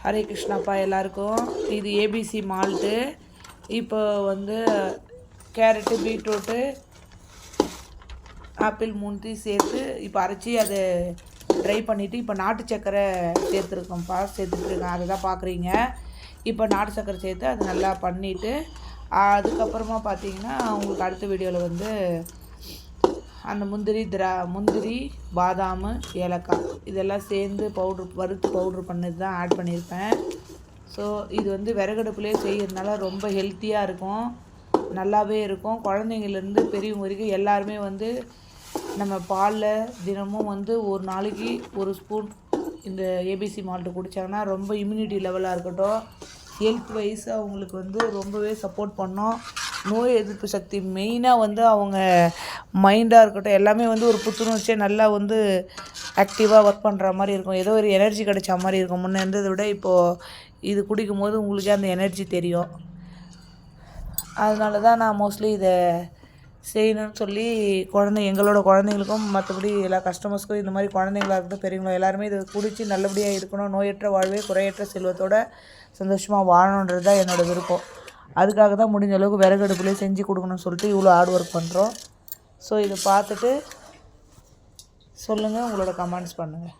ஹரே கிருஷ்ணாப்பா எல்லாருக்கும். இது ABC malt. இப்போ வந்து கேரட்டு, பீட்ரூட்டு, ஆப்பிள் மூணுத்தையும் சேர்த்து இப்போ அரைச்சி அதை ட்ரை பண்ணிவிட்டு இப்போ நாட்டு சக்கரை சேர்த்துட்ருக்கேன். அதை தான் பார்க்குறீங்க. இப்போ நாட்டு சக்கரை சேர்த்து அது நல்லா பண்ணிவிட்டு அதுக்கப்புறமா பார்த்தீங்கன்னா உங்களுக்கு அடுத்த வீடியோவில் வந்து அந்த முந்திரி, பாதாம், ஏலக்காய் இதெல்லாம் சேர்ந்து வறுத்து பவுட்ரு பண்ணது தான் ஆட் பண்ணியிருப்பேன். ஸோ இது வந்து விறகடுப்புலேயே செய்கிறதுனால ரொம்ப ஹெல்த்தியாக இருக்கும், நல்லாவே இருக்கும். குழந்தைங்கள்லேருந்து பெரியவங்க வரைக்கும் எல்லாருமே வந்து நம்ம பாலில் தினமும் வந்து ஒரு நாளைக்கு ஒரு ஸ்பூன் இந்த ஏபிசி மால்ட்டு குடித்தாங்கன்னா ரொம்ப இம்யூனிட்டி லெவலாக இருக்கட்டும், ஹெல்த் வைஸ் அவங்களுக்கு வந்து ரொம்பவே சப்போர்ட் பண்ணோம். நோய் எதிர்ப்பு சக்தி மெயினாக வந்து அவங்க மைண்டாக இருக்கட்டும் எல்லாமே வந்து ஒரு புத்துணர்ச்சியாக நல்லா வந்து ஆக்டிவாக ஒர்க் பண்ணுற மாதிரி இருக்கும். ஏதோ ஒரு எனர்ஜி கிடைச்ச மாதிரி இருக்கும். முன்னே இருந்ததை விட இப்போது இது குடிக்கும்போது உங்களுக்கே அந்த எனர்ஜி தெரியும். அதனால தான் நான் மோஸ்ட்லி இதை செய்யணும்னு சொல்லி எங்களோட குழந்தைங்களுக்கும் மற்றபடி எல்லா கஸ்டமர்ஸ்க்கும் இந்த மாதிரி குழந்தைங்களா இருக்கட்டும் பெரியவங்களும் எல்லாருமே இதை குடித்து நல்லபடியாக இருக்கணும், நோயற்ற வாழ்வே குறையற்ற செல்வத்தோட சந்தோஷமாக வாழணுன்றது தான் என்னோடய விருப்பம். அதுக்காக தான் முடிஞ்ச அளவுக்கு விறகடுப்புலேயே செஞ்சு கொடுக்கணும்னு சொல்லிட்டு இவ்வளோ ஹார்ட் ஒர்க் பண்ணுறோம். ஸோ இதை பார்த்துட்டு சொல்லுங்கள், உங்களோட கமெண்ட்ஸ் பண்ணுங்கள்.